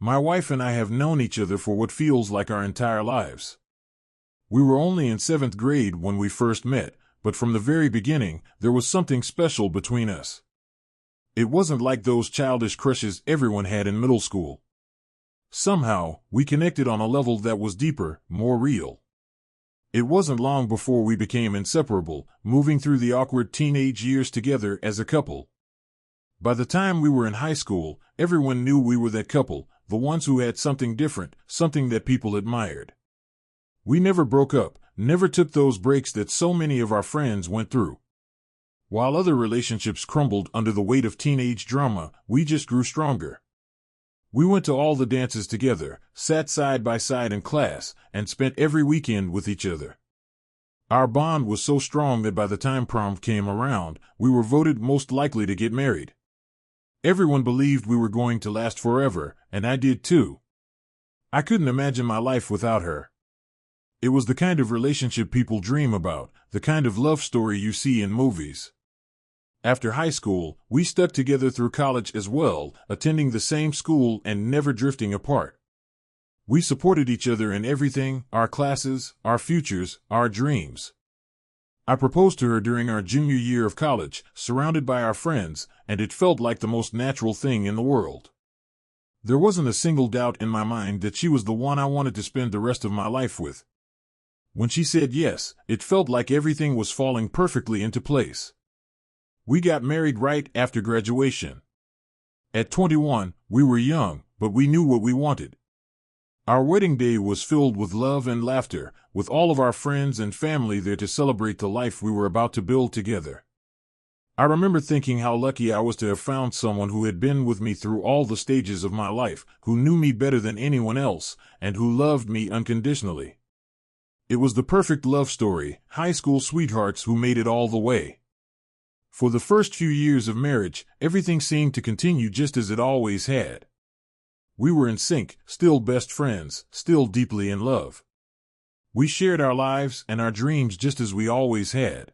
My wife and I have known each other for what feels like our entire lives. We were only in 7th grade when we first met, but from the very beginning, there was something special between us. It wasn't like those childish crushes everyone had in middle school. Somehow, we connected on a level that was deeper, more real. It wasn't long before we became inseparable, moving through the awkward teenage years together as a couple. By the time we were in high school, everyone knew we were that couple, the ones who had something different, something that people admired. We never broke up, never took those breaks that so many of our friends went through. While other relationships crumbled under the weight of teenage drama, we just grew stronger. We went to all the dances together, sat side by side in class, and spent every weekend with each other. Our bond was so strong that by the time prom came around, we were voted most likely to get married. Everyone believed we were going to last forever, and I did too. I couldn't imagine my life without her. It was the kind of relationship people dream about, the kind of love story you see in movies. After high school, we stuck together through college as well, attending the same school and never drifting apart. We supported each other in everything, our classes, our futures, our dreams. I proposed to her during our junior year of college, surrounded by our friends, and it felt like the most natural thing in the world. There wasn't a single doubt in my mind that she was the one I wanted to spend the rest of my life with. When she said yes, it felt like everything was falling perfectly into place. We got married right after graduation. At 21, we were young, but we knew what we wanted. Our wedding day was filled with love and laughter, with all of our friends and family there to celebrate the life we were about to build together. I remember thinking how lucky I was to have found someone who had been with me through all the stages of my life, who knew me better than anyone else, and who loved me unconditionally. It was the perfect love story, high school sweethearts who made it all the way. For the first few years of marriage, everything seemed to continue just as it always had. We were in sync, still best friends, still deeply in love. We shared our lives and our dreams just as we always had.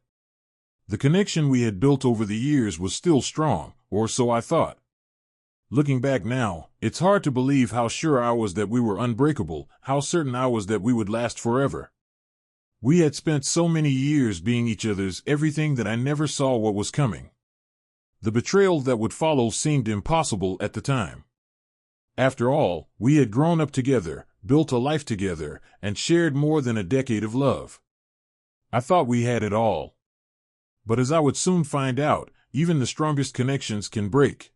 The connection we had built over the years was still strong, or so I thought. Looking back now, it's hard to believe how sure I was that we were unbreakable, how certain I was that we would last forever. We had spent so many years being each other's everything that I never saw what was coming. The betrayal that would follow seemed impossible at the time. After all, we had grown up together, built a life together, and shared more than a decade of love. I thought we had it all. But as I would soon find out, even the strongest connections can break.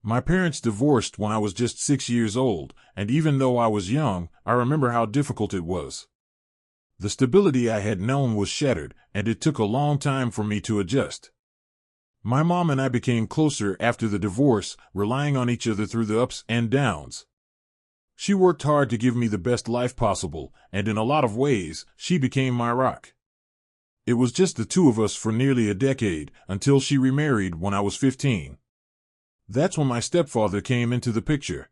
My parents divorced when I was just 6 years old, and even though I was young, I remember how difficult it was. The stability I had known was shattered, and it took a long time for me to adjust. My mom and I became closer after the divorce, relying on each other through the ups and downs. She worked hard to give me the best life possible, and in a lot of ways, she became my rock. It was just the two of us for nearly a decade, until she remarried when I was 15. That's when my stepfather came into the picture.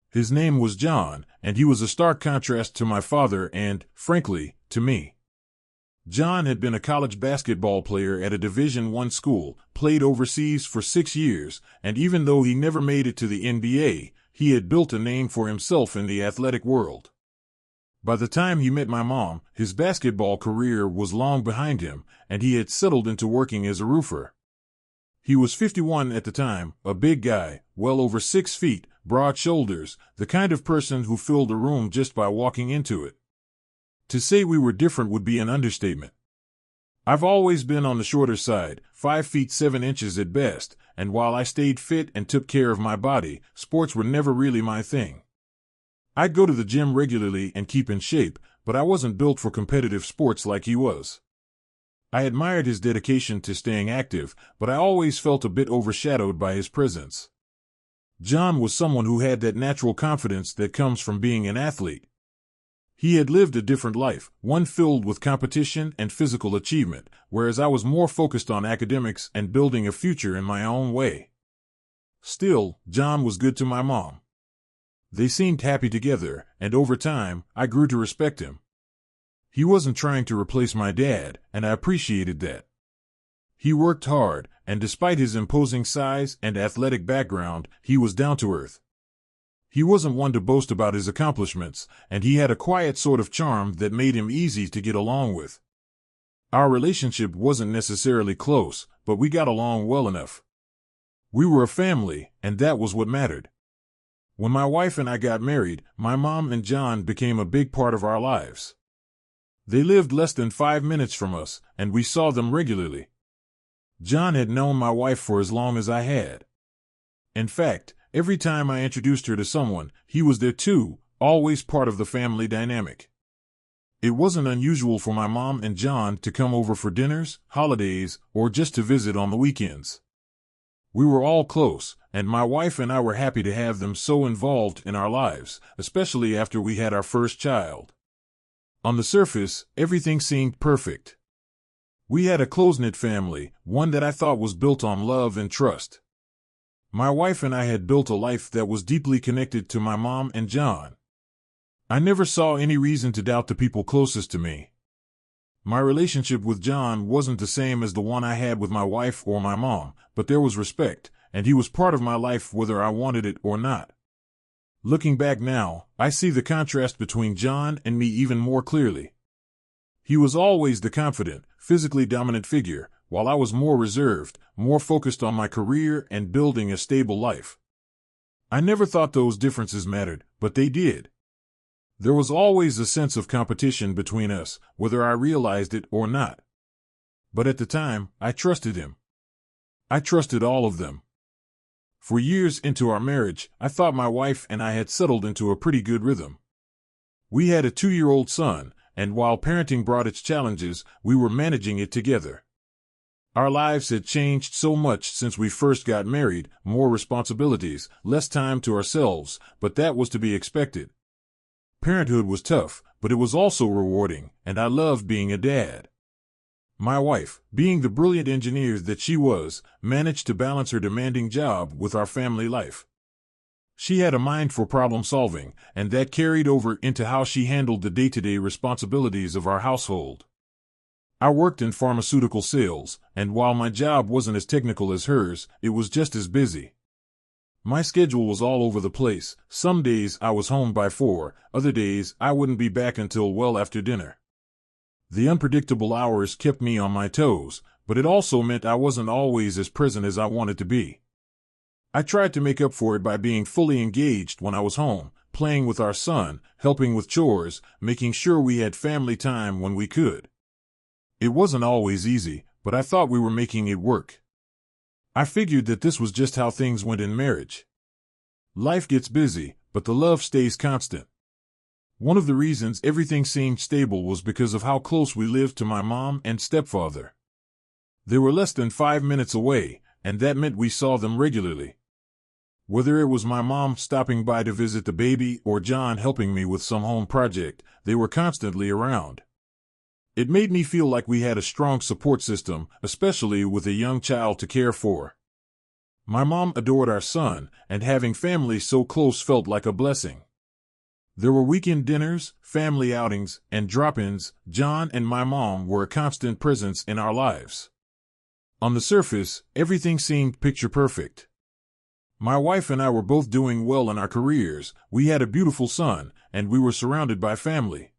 His name was John, and he was a stark contrast to my father and, frankly, to me. John had been a college basketball player at a Division I school, played overseas for 6 years, and even though he never made it to the NBA, he had built a name for himself in the athletic world. By the time he met my mom, his basketball career was long behind him, and he had settled into working as a roofer. He was 51 at the time, a big guy, well over 6 feet, broad shoulders, the kind of person who filled a room just by walking into it. To say we were different would be an understatement. I've always been on the shorter side, 5 feet 7 inches at best, and while I stayed fit and took care of my body, sports were never really my thing. I'd go to the gym regularly and keep in shape, but I wasn't built for competitive sports like he was. I admired his dedication to staying active, but I always felt a bit overshadowed by his presence. John was someone who had that natural confidence that comes from being an athlete. He had lived a different life, one filled with competition and physical achievement, whereas I was more focused on academics and building a future in my own way. Still, John was good to my mom. They seemed happy together, and over time, I grew to respect him. He wasn't trying to replace my dad, and I appreciated that. He worked hard, and despite his imposing size and athletic background, he was down to earth. He wasn't one to boast about his accomplishments, and he had a quiet sort of charm that made him easy to get along with. Our relationship wasn't necessarily close, but we got along well enough. We were a family, and that was what mattered. When my wife and I got married, my mom and John became a big part of our lives. They lived less than 5 minutes from us, and we saw them regularly. John had known my wife for as long as I had. In fact, every time I introduced her to someone, he was there too, always part of the family dynamic. It wasn't unusual for my mom and John to come over for dinners, holidays, or just to visit on the weekends. We were all close, and my wife and I were happy to have them so involved in our lives, especially after we had our first child. On the surface, everything seemed perfect. We had a close-knit family, one that I thought was built on love and trust. My wife and I had built a life that was deeply connected to my mom and John. I never saw any reason to doubt the people closest to me. My relationship with John wasn't the same as the one I had with my wife or my mom, but there was respect, and he was part of my life whether I wanted it or not. Looking back now, I see the contrast between John and me even more clearly. He was always the confident, physically dominant figure, while I was more reserved, more focused on my career and building a stable life. I never thought those differences mattered, but they did. There was always a sense of competition between us, whether I realized it or not. But at the time, I trusted him. I trusted all of them. For years into our marriage, I thought my wife and I had settled into a pretty good rhythm. We had a 2-year-old son, and while parenting brought its challenges, we were managing it together. Our lives had changed so much since we first got married, more responsibilities, less time to ourselves, but that was to be expected. Parenthood was tough, but it was also rewarding, and I loved being a dad. My wife, being the brilliant engineer that she was, managed to balance her demanding job with our family life. She had a mind for problem solving, and that carried over into how she handled the day-to-day responsibilities of our household. I worked in pharmaceutical sales, and while my job wasn't as technical as hers, it was just as busy. My schedule was all over the place. Some days I was home by 4, other days I wouldn't be back until well after dinner. The unpredictable hours kept me on my toes, but it also meant I wasn't always as present as I wanted to be. I tried to make up for it by being fully engaged when I was home, playing with our son, helping with chores, making sure we had family time when we could. It wasn't always easy, but I thought we were making it work. I figured that this was just how things went in marriage. Life gets busy, but the love stays constant. One of the reasons everything seemed stable was because of how close we lived to my mom and stepfather. They were less than 5 minutes away, and that meant we saw them regularly. Whether it was my mom stopping by to visit the baby or John helping me with some home project, they were constantly around. It made me feel like we had a strong support system, especially with a young child to care for. My mom adored our son, and having family so close felt like a blessing. There were weekend dinners, family outings, and drop-ins. John and my mom were a constant presence in our lives. On the surface, everything seemed picture perfect. My wife and I were both doing well in our careers, we had a beautiful son, and we were surrounded by family.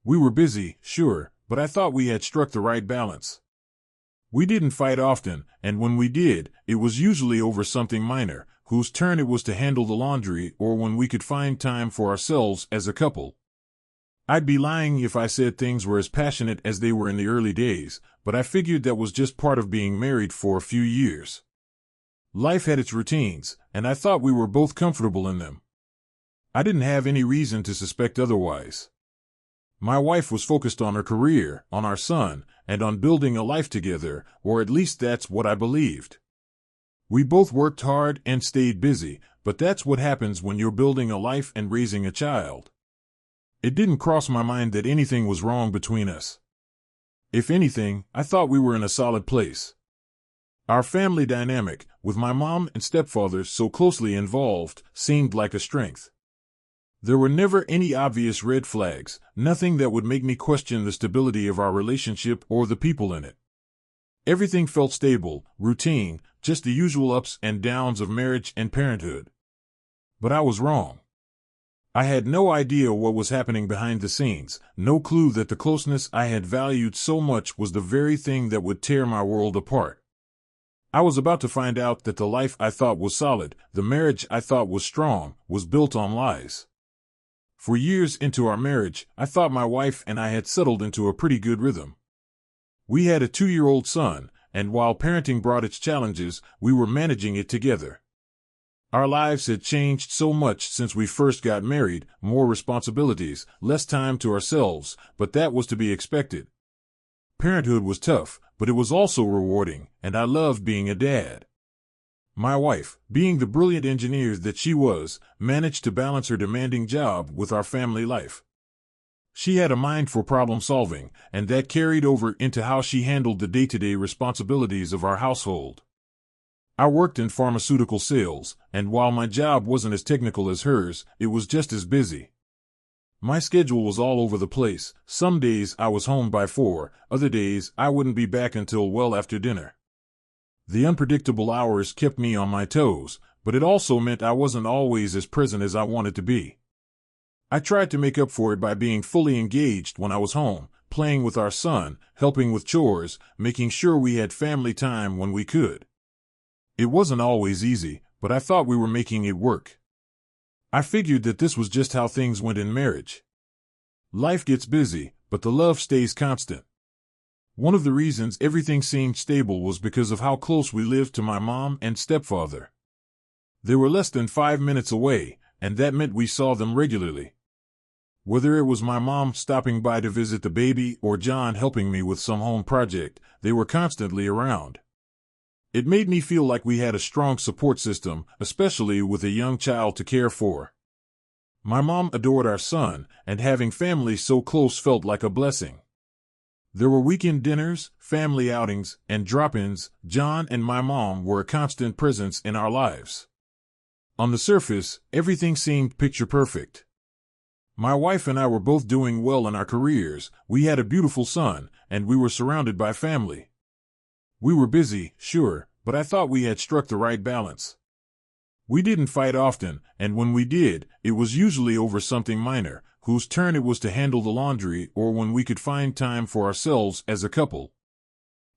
We were busy, sure, but I thought we had struck the right balance. We didn't fight often, and when we did, it was usually over something minor, whose turn it was to handle the laundry or when we could find time for ourselves as a couple. I'd be lying if I said things were as passionate as they were in the early days, but I figured that was just part of being married for a few years. Life had its routines, and I thought we were both comfortable in them. I didn't have any reason to suspect otherwise. My wife was focused on her career, on our son, and on building a life together, or at least that's what I believed. We both worked hard and stayed busy, but that's what happens when you're building a life and raising a child. It didn't cross my mind that anything was wrong between us. If anything, I thought we were in a solid place. Our family dynamic, with my mom and stepfather so closely involved, seemed like a strength. There were never any obvious red flags, nothing that would make me question the stability of our relationship or the people in it. Everything felt stable, routine, just the usual ups and downs of marriage and parenthood. But I was wrong. I had no idea what was happening behind the scenes, no clue that the closeness I had valued so much was the very thing that would tear my world apart. I was about to find out that the life I thought was solid, the marriage I thought was strong, was built on lies. For years into our marriage, I thought my wife and I had settled into a pretty good rhythm. We had a 2-year-old son, and while parenting brought its challenges, we were managing it together. Our lives had changed so much since we first got married, more responsibilities, less time to ourselves, but that was to be expected. Parenthood was tough, but it was also rewarding, and I loved being a dad. My wife, being the brilliant engineer that she was, managed to balance her demanding job with our family life. She had a mind for problem solving, and that carried over into how she handled the day-to-day responsibilities of our household. I worked in pharmaceutical sales, and while my job wasn't as technical as hers, it was just as busy. My schedule was all over the place. Some days I was home by 4, other days I wouldn't be back until well after dinner. The unpredictable hours kept me on my toes, but it also meant I wasn't always as present as I wanted to be. I tried to make up for it by being fully engaged when I was home, playing with our son, helping with chores, making sure we had family time when we could. It wasn't always easy, but I thought we were making it work. I figured that this was just how things went in marriage. Life gets busy, but the love stays constant. One of the reasons everything seemed stable was because of how close we lived to my mom and stepfather. They were less than 5 minutes away, and that meant we saw them regularly. Whether it was my mom stopping by to visit the baby or John helping me with some home project, they were constantly around. It made me feel like we had a strong support system, especially with a young child to care for. My mom adored our son, and having family so close felt like a blessing. There were weekend dinners, family outings, and drop-ins. John and my mom were a constant presence in our lives. On the surface, everything seemed picture perfect. My wife and I were both doing well in our careers, we had a beautiful son, and we were surrounded by family. We were busy, sure, but I thought we had struck the right balance. We didn't fight often, and when we did, it was usually over something minor, whose turn it was to handle the laundry or when we could find time for ourselves as a couple.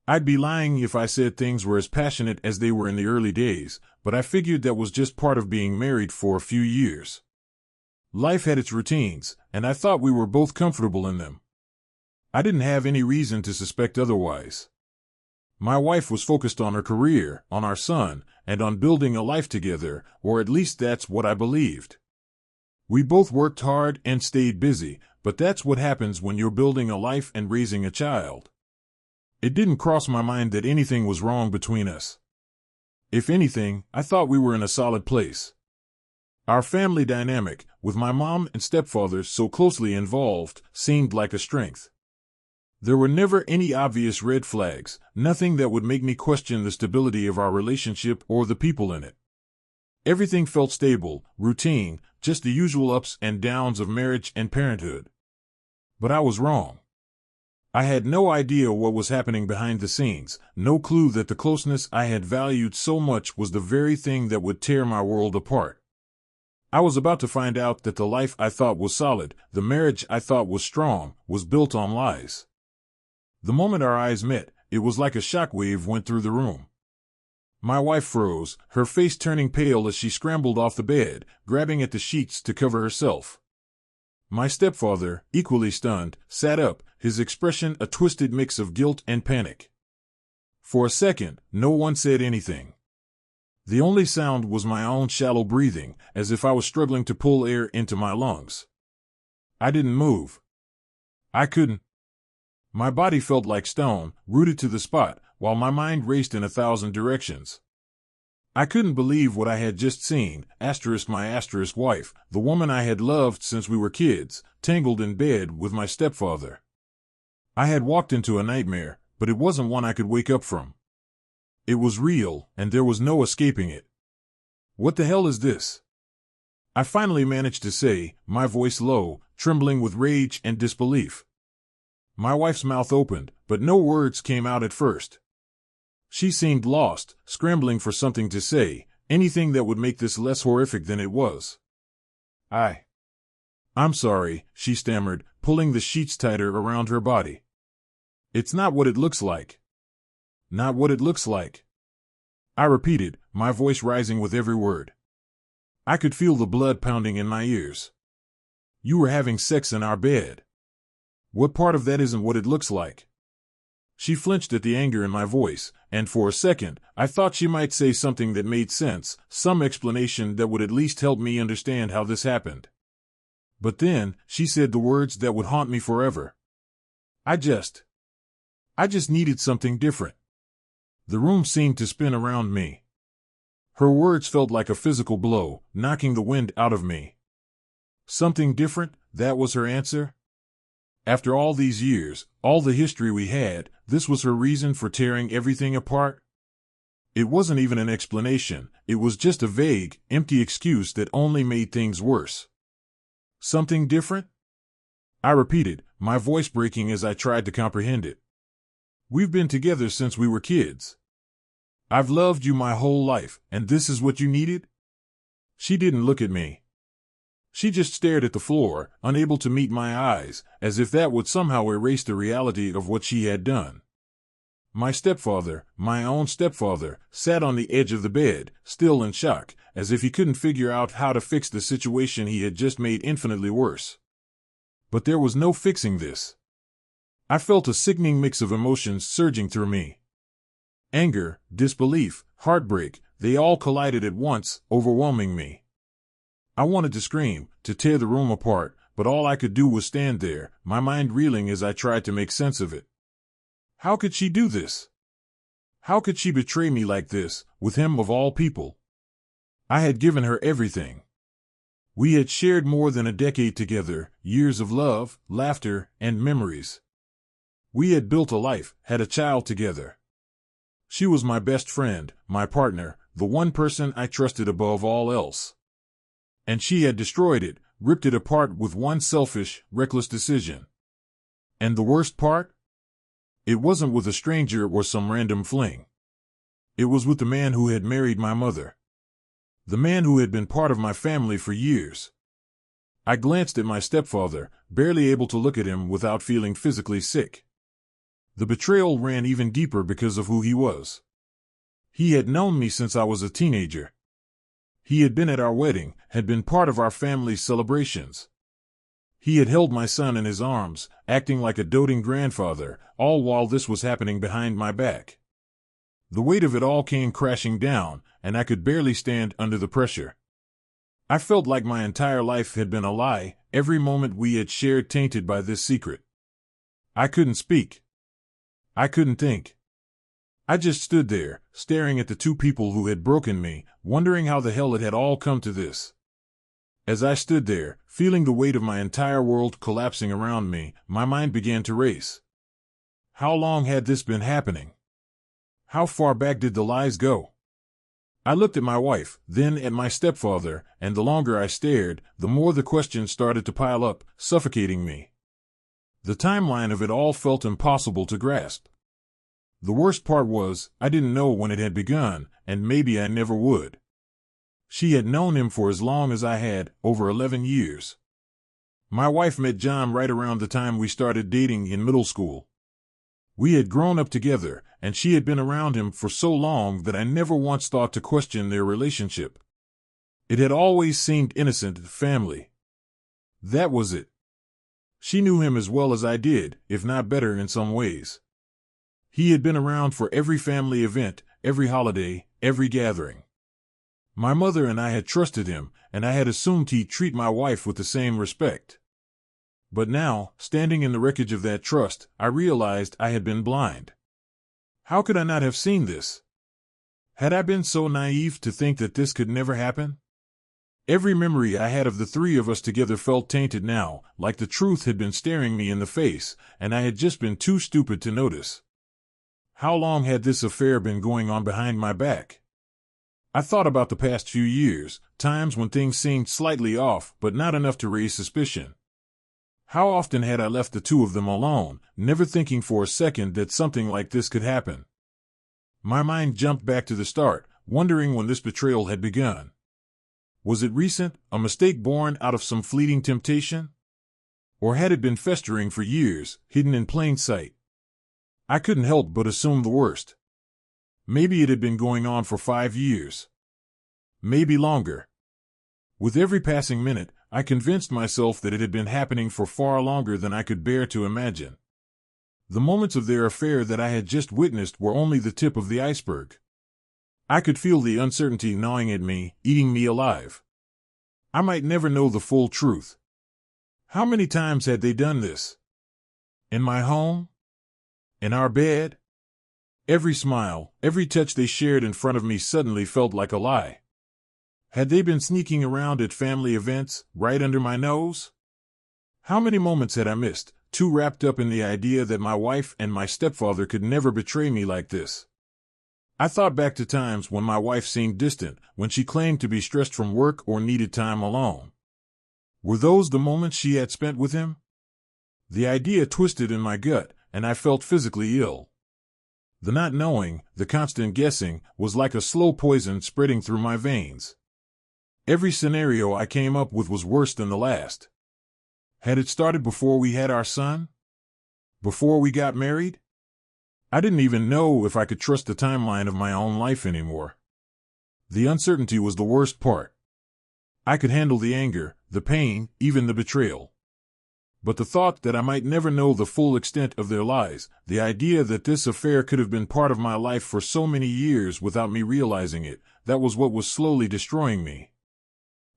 I'd be lying if I said things were as passionate as they were in the early days, but I figured that was just part of being married for a few years. Life had its routines, and I thought we were both comfortable in them. I didn't have any reason to suspect otherwise. My wife was focused on her career, on our son, and on building a life together, or at least that's what I believed. We both worked hard and stayed busy, but that's what happens when you're building a life and raising a child. It didn't cross my mind that anything was wrong between us. If anything, I thought we were in a solid place. Our family dynamic, with my mom and stepfather so closely involved, seemed like a strength. There were never any obvious red flags, nothing that would make me question the stability of our relationship or the people in it. Everything felt stable, routine, just the usual ups and downs of marriage and parenthood. But I was wrong. I had no idea what was happening behind the scenes, no clue that the closeness I had valued so much was the very thing that would tear my world apart. I was about to find out that the life I thought was solid, the marriage I thought was strong, was built on lies. The moment our eyes met, it was like a shockwave went through the room. My wife froze, her face turning pale as she scrambled off the bed, grabbing at the sheets to cover herself. My stepfather, equally stunned, sat up, his expression a twisted mix of guilt and panic. For a second, no one said anything. The only sound was my own shallow breathing, as if I was struggling to pull air into my lungs. I didn't move. I couldn't. My body felt like stone, rooted to the spot, while my mind raced in 1,000 directions. I couldn't believe what I had just seen, my wife, the woman I had loved since we were kids, tangled in bed with my stepfather. I had walked into a nightmare, but it wasn't one I could wake up from. It was real, and there was no escaping it. What the hell is this? I finally managed to say, my voice low, trembling with rage and disbelief. My wife's mouth opened, but no words came out at first. She seemed lost, scrambling for something to say, Anything that would make this less horrific than it was. I'm sorry, she stammered, pulling the sheets tighter around her body. It's not what it looks like. Not what it looks like. I repeated, my voice rising with every word. I could feel the blood pounding in my ears. You were having sex in our bed. What part of that isn't what it looks like? She flinched at the anger in my voice, and for a second, I thought she might say something that made sense, some explanation that would at least help me understand how this happened. But then, she said the words that would haunt me forever. I just needed something different. The room seemed to spin around me. Her words felt like a physical blow, knocking the wind out of me. Something different, that was her answer? After all these years, all the history we had, this was her reason for tearing everything apart? It wasn't even an explanation, it was just a vague, empty excuse that only made things worse. Something different? I repeated, my voice breaking as I tried to comprehend it. We've been together since we were kids. I've loved you my whole life, and this is what you needed? She didn't look at me. She just stared at the floor, unable to meet my eyes, as if that would somehow erase the reality of what she had done. My stepfather, my own stepfather, sat on the edge of the bed, still in shock, as if he couldn't figure out how to fix the situation he had just made infinitely worse. But there was no fixing this. I felt a sickening mix of emotions surging through me. Anger, disbelief, heartbreak, they all collided at once, overwhelming me. I wanted to scream, to tear the room apart, but all I could do was stand there, my mind reeling as I tried to make sense of it. How could she do this? How could she betray me like this, with him of all people? I had given her everything. We had shared more than a decade together, years of love, laughter, and memories. We had built a life, had a child together. She was my best friend, my partner, the one person I trusted above all else. And she had destroyed it, ripped it apart with one selfish, reckless decision. And the worst part? It wasn't with a stranger or some random fling. It was with the man who had married my mother. The man who had been part of my family for years. I glanced at my stepfather, barely able to look at him without feeling physically sick. The betrayal ran even deeper because of who he was. He had known me since I was a teenager. He had been at our wedding, had been part of our family's celebrations. He had held my son in his arms, acting like a doting grandfather, all while this was happening behind my back. The weight of it all came crashing down, and I could barely stand under the pressure. I felt like my entire life had been a lie, every moment we had shared tainted by this secret. I couldn't speak. I couldn't think. I just stood there, staring at the two people who had broken me, wondering how the hell it had all come to this. As I stood there, feeling the weight of my entire world collapsing around me, my mind began to race. How long had this been happening? How far back did the lies go? I looked at my wife, then at my stepfather, and the longer I stared, the more the questions started to pile up, suffocating me. The timeline of it all felt impossible to grasp. The worst part was, I didn't know when it had begun, and maybe I never would. She had known him for as long as I had, over 11 years. My wife met John right around the time we started dating in middle school. We had grown up together, and she had been around him for so long that I never once thought to question their relationship. It had always seemed innocent, family. That was it. She knew him as well as I did, if not better in some ways. He had been around for every family event, every holiday, every gathering. My mother and I had trusted him, and I had assumed he'd treat my wife with the same respect. But now, standing in the wreckage of that trust, I realized I had been blind. How could I not have seen this? Had I been so naive to think that this could never happen? Every memory I had of the three of us together felt tainted now, like the truth had been staring me in the face, and I had just been too stupid to notice. How long had this affair been going on behind my back? I thought about the past few years, times when things seemed slightly off, but not enough to raise suspicion. How often had I left the two of them alone, never thinking for a second that something like this could happen? My mind jumped back to the start, wondering when this betrayal had begun. Was it recent, a mistake born out of some fleeting temptation? Or had it been festering for years, hidden in plain sight? I couldn't help but assume the worst. Maybe it had been going on for 5 years. Maybe longer. With every passing minute, I convinced myself that it had been happening for far longer than I could bear to imagine. The moments of their affair that I had just witnessed were only the tip of the iceberg. I could feel the uncertainty gnawing at me, eating me alive. I might never know the full truth. How many times had they done this? In my home? In our bed? Every smile, every touch they shared in front of me suddenly felt like a lie. Had they been sneaking around at family events, right under my nose? How many moments had I missed, too wrapped up in the idea that my wife and my stepfather could never betray me like this? I thought back to times when my wife seemed distant, when she claimed to be stressed from work or needed time alone. Were those the moments she had spent with him? The idea twisted in my gut, and I felt physically ill. The not knowing, the constant guessing, was like a slow poison spreading through my veins. Every scenario I came up with was worse than the last. Had it started before we had our son? Before we got married? I didn't even know if I could trust the timeline of my own life anymore. The uncertainty was the worst part. I could handle the anger, the pain, even the betrayal. But the thought that I might never know the full extent of their lies, the idea that this affair could have been part of my life for so many years without me realizing it, that was what was slowly destroying me.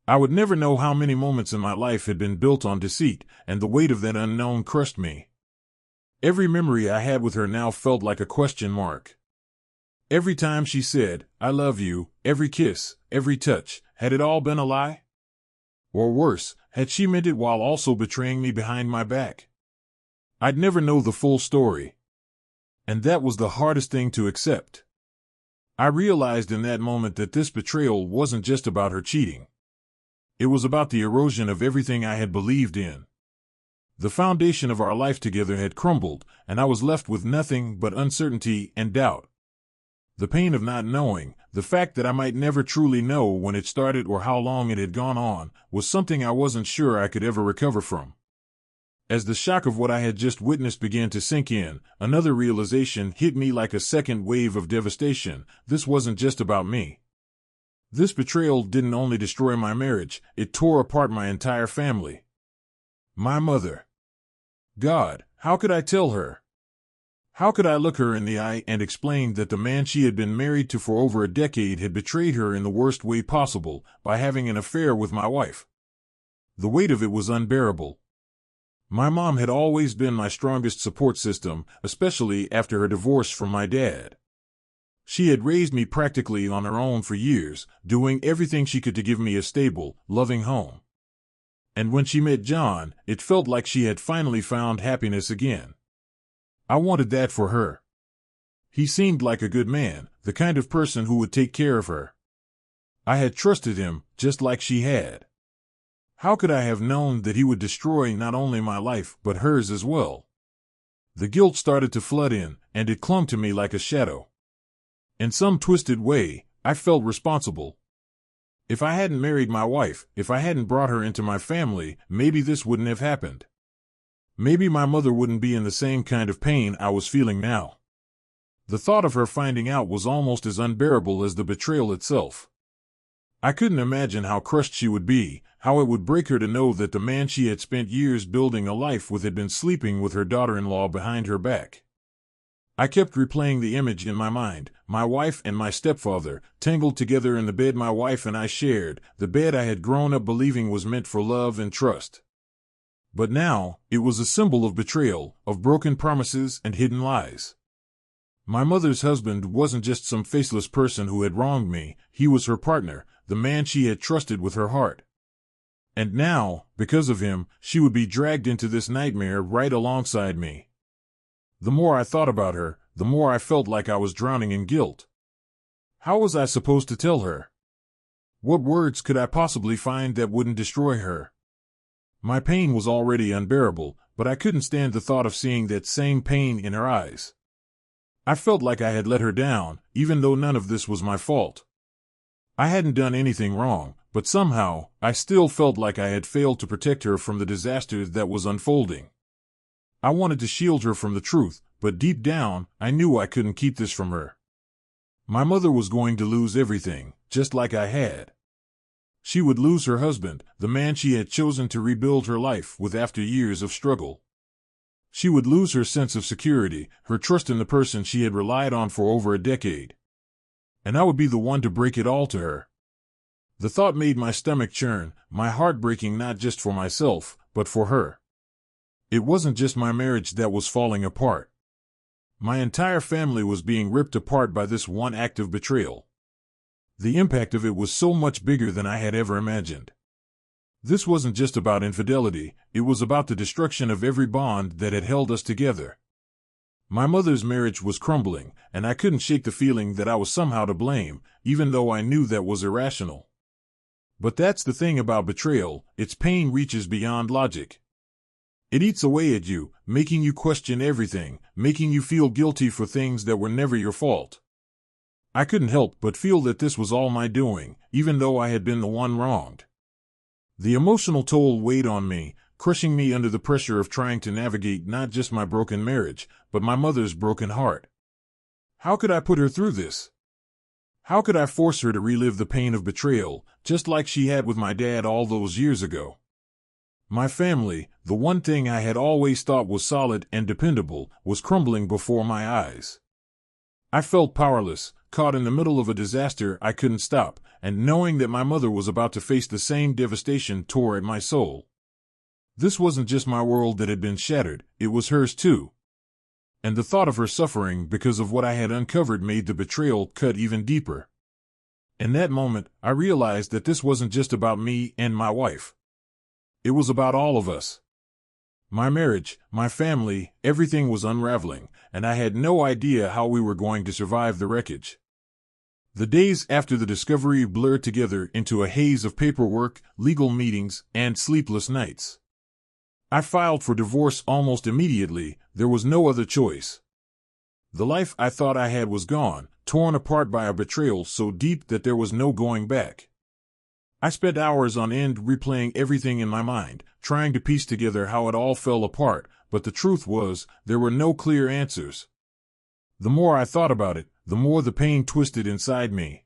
I would never know how many moments in my life had been built on deceit, and the weight of that unknown crushed me. Every memory I had with her now felt like a question mark. Every time she said, "I love you," every kiss, every touch, had it all been a lie? Or worse, had she meant it while also betraying me behind my back? I'd never know the full story. And that was the hardest thing to accept. I realized in that moment that this betrayal wasn't just about her cheating. It was about the erosion of everything I had believed in. The foundation of our life together had crumbled, and I was left with nothing but uncertainty and doubt. The pain of not knowing, the fact that I might never truly know when it started or how long it had gone on, was something I wasn't sure I could ever recover from. As the shock of what I had just witnessed began to sink in, another realization hit me like a second wave of devastation. This wasn't just about me. This betrayal didn't only destroy my marriage, it tore apart my entire family. My mother. God, how could I tell her? How could I look her in the eye and explain that the man she had been married to for over a decade had betrayed her in the worst way possible, by having an affair with my wife? The weight of it was unbearable. My mom had always been my strongest support system, especially after her divorce from my dad. She had raised me practically on her own for years, doing everything she could to give me a stable, loving home. And when she met John, it felt like she had finally found happiness again. I wanted that for her. He seemed like a good man, the kind of person who would take care of her. I had trusted him, just like she had. How could I have known that he would destroy not only my life, but hers as well? The guilt started to flood in, and it clung to me like a shadow. In some twisted way, I felt responsible. If I hadn't married my wife, if I hadn't brought her into my family, maybe this wouldn't have happened. Maybe my mother wouldn't be in the same kind of pain I was feeling now. The thought of her finding out was almost as unbearable as the betrayal itself. I couldn't imagine how crushed she would be, how it would break her to know that the man she had spent years building a life with had been sleeping with her daughter-in-law behind her back. I kept replaying the image in my mind, my wife and my stepfather, tangled together in the bed my wife and I shared, the bed I had grown up believing was meant for love and trust. But now, it was a symbol of betrayal, of broken promises and hidden lies. My mother's husband wasn't just some faceless person who had wronged me, he was her partner, the man she had trusted with her heart. And now, because of him, she would be dragged into this nightmare right alongside me. The more I thought about her, the more I felt like I was drowning in guilt. How was I supposed to tell her? What words could I possibly find that wouldn't destroy her? My pain was already unbearable, but I couldn't stand the thought of seeing that same pain in her eyes. I felt like I had let her down, even though none of this was my fault. I hadn't done anything wrong, but somehow, I still felt like I had failed to protect her from the disaster that was unfolding. I wanted to shield her from the truth, but deep down, I knew I couldn't keep this from her. My mother was going to lose everything, just like I had. She would lose her husband, the man she had chosen to rebuild her life with after years of struggle. She would lose her sense of security, her trust in the person she had relied on for over a decade. And I would be the one to break it all to her. The thought made my stomach churn, my heart breaking not just for myself, but for her. It wasn't just my marriage that was falling apart. My entire family was being ripped apart by this one act of betrayal. The impact of it was so much bigger than I had ever imagined. This wasn't just about infidelity, it was about the destruction of every bond that had held us together. My mother's marriage was crumbling, and I couldn't shake the feeling that I was somehow to blame, even though I knew that was irrational. But that's the thing about betrayal, its pain reaches beyond logic. It eats away at you, making you question everything, making you feel guilty for things that were never your fault. I couldn't help but feel that this was all my doing, even though I had been the one wronged. The emotional toll weighed on me, crushing me under the pressure of trying to navigate not just my broken marriage, but my mother's broken heart. How could I put her through this? How could I force her to relive the pain of betrayal, just like she had with my dad all those years ago? My family, the one thing I had always thought was solid and dependable, was crumbling before my eyes. I felt powerless, caught in the middle of a disaster I couldn't stop, and knowing that my mother was about to face the same devastation tore at my soul. This wasn't just my world that had been shattered, it was hers too. And the thought of her suffering because of what I had uncovered made the betrayal cut even deeper. In that moment, I realized that this wasn't just about me and my wife. It was about all of us. My marriage, my family, everything was unraveling, and I had no idea how we were going to survive the wreckage. The days after the discovery blurred together into a haze of paperwork, legal meetings, and sleepless nights. I filed for divorce almost immediately. There was no other choice. The life I thought I had was gone, torn apart by a betrayal so deep that there was no going back. I spent hours on end replaying everything in my mind, trying to piece together how it all fell apart, but the truth was, there were no clear answers. The more I thought about it, the more the pain twisted inside me.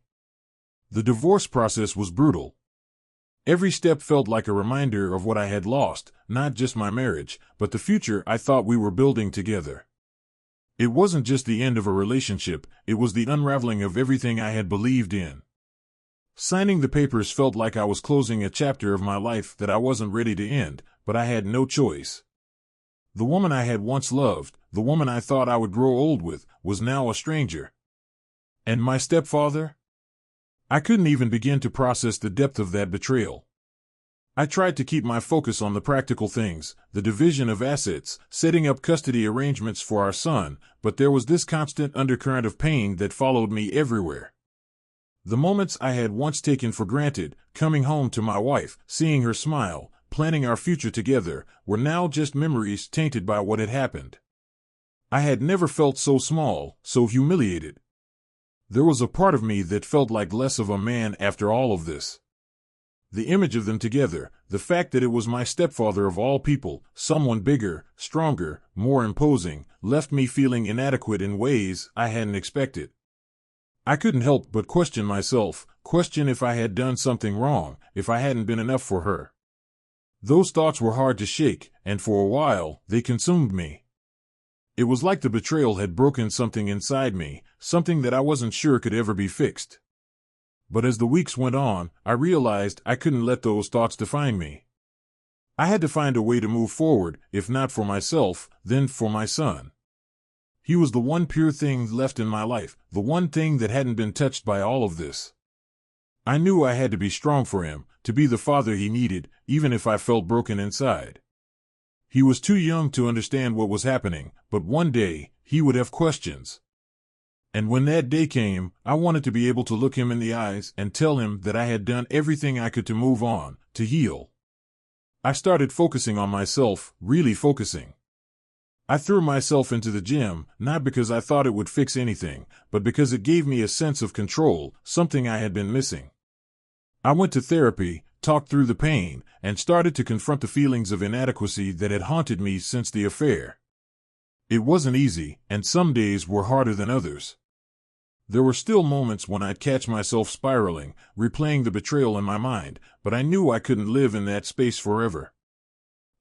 The divorce process was brutal. Every step felt like a reminder of what I had lost, not just my marriage, but the future I thought we were building together. It wasn't just the end of a relationship, it was the unraveling of everything I had believed in. Signing the papers felt like I was closing a chapter of my life that I wasn't ready to end, but I had no choice. The woman I had once loved, the woman I thought I would grow old with, was now a stranger. And my stepfather? I couldn't even begin to process the depth of that betrayal. I tried to keep my focus on the practical things, the division of assets, setting up custody arrangements for our son, but there was this constant undercurrent of pain that followed me everywhere. The moments I had once taken for granted, coming home to my wife, seeing her smile, planning our future together, were now just memories tainted by what had happened. I had never felt so small, so humiliated. There was a part of me that felt like less of a man after all of this. The image of them together, the fact that it was my stepfather of all people, someone bigger, stronger, more imposing, left me feeling inadequate in ways I hadn't expected. I couldn't help but question myself, question if I had done something wrong, if I hadn't been enough for her. Those thoughts were hard to shake, and for a while, they consumed me. It was like the betrayal had broken something inside me, something that I wasn't sure could ever be fixed. But as the weeks went on, I realized I couldn't let those thoughts define me. I had to find a way to move forward, if not for myself, then for my son. He was the one pure thing left in my life, the one thing that hadn't been touched by all of this. I knew I had to be strong for him, to be the father he needed, even if I felt broken inside. He was too young to understand what was happening, but one day, he would have questions. And when that day came, I wanted to be able to look him in the eyes and tell him that I had done everything I could to move on, to heal. I started focusing on myself, really focusing. I threw myself into the gym, not because I thought it would fix anything, but because it gave me a sense of control, something I had been missing. I went to therapy, talked through the pain, and started to confront the feelings of inadequacy that had haunted me since the affair. It wasn't easy, and some days were harder than others. There were still moments when I'd catch myself spiraling, replaying the betrayal in my mind, but I knew I couldn't live in that space forever.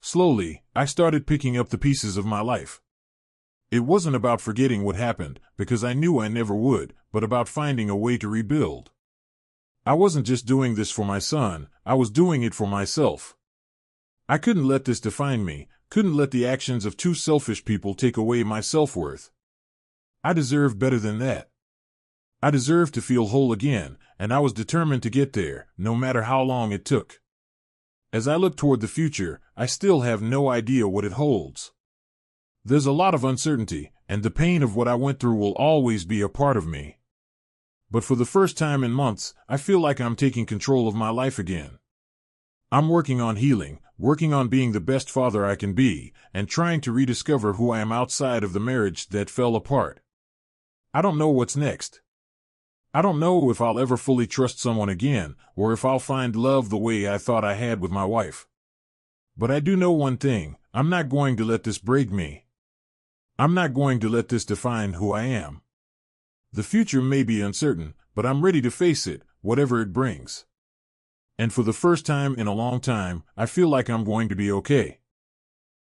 Slowly, I started picking up the pieces of my life. It wasn't about forgetting what happened, because I knew I never would, but about finding a way to rebuild. I wasn't just doing this for my son, I was doing it for myself. I couldn't let this define me, couldn't let the actions of two selfish people take away my self-worth. I deserved better than that. I deserved to feel whole again, and I was determined to get there, no matter how long it took. As I look toward the future, I still have no idea what it holds. There's a lot of uncertainty, and the pain of what I went through will always be a part of me. But for the first time in months, I feel like I'm taking control of my life again. I'm working on healing, working on being the best father I can be, and trying to rediscover who I am outside of the marriage that fell apart. I don't know what's next. I don't know if I'll ever fully trust someone again, or if I'll find love the way I thought I had with my wife. But I do know one thing, I'm not going to let this break me. I'm not going to let this define who I am. The future may be uncertain, but I'm ready to face it, whatever it brings. And for the first time in a long time, I feel like I'm going to be okay.